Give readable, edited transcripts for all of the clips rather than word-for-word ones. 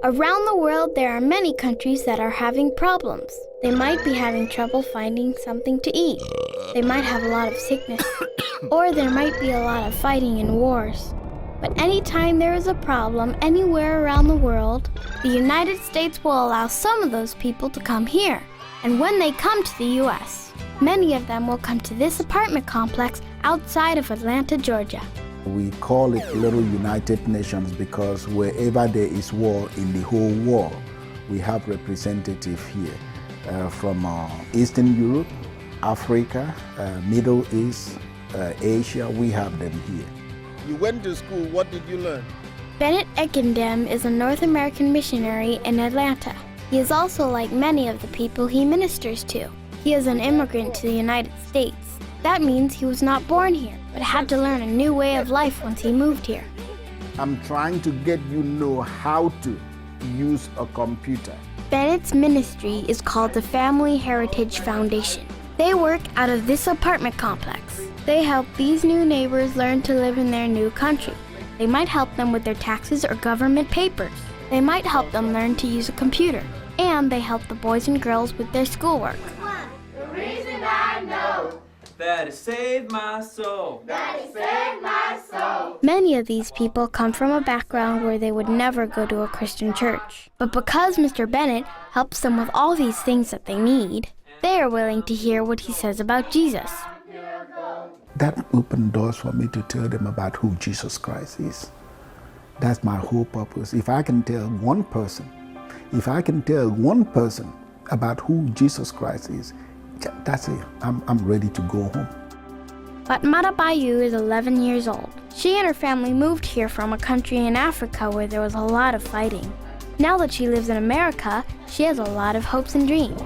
Around the world, there are many countries that are having problems. They might be having trouble finding something to eat. They might have a lot of sickness. Or there might be a lot of fighting and wars. But anytime there is a problem anywhere around the world, the United States will allow some of those people to come here. And when they come to the U.S., many of them will come to this apartment complex outside of Atlanta, Georgia. We call it Little United Nations because wherever there is war in the whole world, we have representatives here from Eastern Europe, Africa, Middle East, Asia. We have them here. You went to school, what did you learn? Bennett Ekendem is a North American missionary in Atlanta. He is also like many of the people he ministers to. He is an immigrant to the United States. That means he was not born here, but had to learn a new way of life once he moved here. I'm trying to get you know how to use a computer. Bennett's ministry is called the Family Heritage Foundation. They work out of this apartment complex. They help these new neighbors learn to live in their new country. They might help them with their taxes or government papers. They might help them learn to use a computer. And they help the boys and girls with their schoolwork. The reason I know that it saved my soul. that it saved my soul. Many of these people come from a background where they would never go to a Christian church. But because Mr. Bennett helps them with all these things that they need, they are willing to hear what he says about Jesus. That opened doors for me to tell them about who Jesus Christ is. That's my whole purpose. If I can tell one person about who Jesus Christ is, that's it. I'm ready to go home. But Mata Bayu is 11 years old. She and her family moved here from a country in Africa where there was a lot of fighting. Now that she lives in America, she has a lot of hopes and dreams.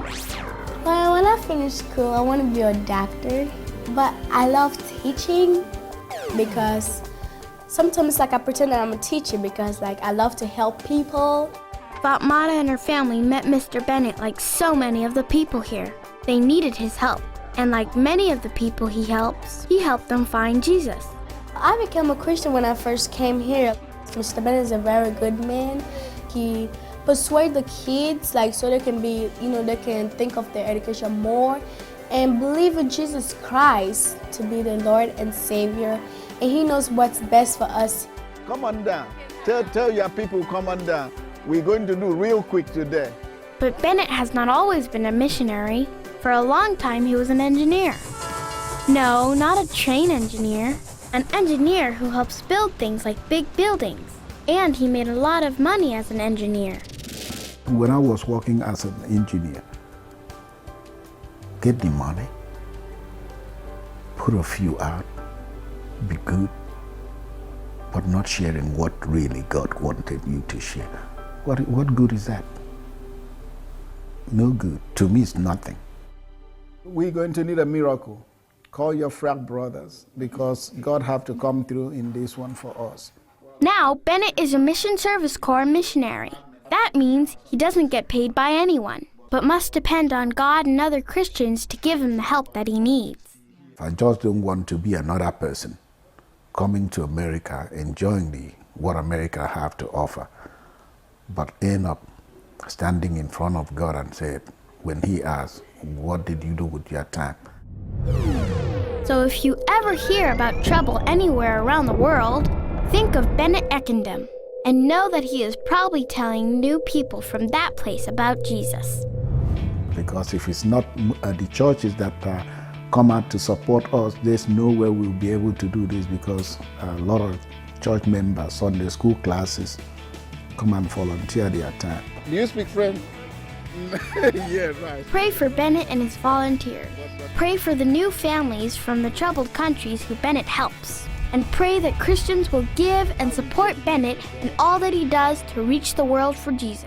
Well, when I finish school, I want to be a doctor. But I love teaching because sometimes I pretend that I'm a teacher because I love to help people. Fatmata and her family met Mr. Bennett like so many of the people here. They needed his help. And like many of the people he helps, he helped them find Jesus. I became a Christian when I first came here. Mr. Bennett is a very good man. He persuades the kids so they can be, they can think of their education more and believe in Jesus Christ to be the Lord and Savior. And he knows what's best for us. Come on down. Tell your people, come on down. We're going to do real quick today. But Bennett has not always been a missionary. For a long time, he was an engineer. No, not a train engineer. An engineer who helps build things like big buildings. And he made a lot of money as an engineer. When I was working as an engineer, get the money, put a few out, be good, but not sharing what really God wanted you to share. What good is that? No good. To me, it's nothing. We're going to need a miracle. Call your frat brothers because God have to come through in this one for us. Now, Bennett is a Mission Service Corps missionary. That means he doesn't get paid by anyone, but must depend on God and other Christians to give him the help that he needs. I just don't want to be another person coming to America, enjoying what America have to offer, but end up standing in front of God and say, when he asks, what did you do with your time? So if you ever hear about trouble anywhere around the world, think of Bennett Ekendem and know that he is probably telling new people from that place about Jesus. Because if it's not the churches that come out to support us, there's no way we'll be able to do this because a lot of church members, Sunday school classes, come and volunteer their time. Do you speak French? Yeah, right. Pray for Bennett and his volunteers. Pray for the new families from the troubled countries who Bennett helps. And pray that Christians will give and support Bennett in all that he does to reach the world for Jesus.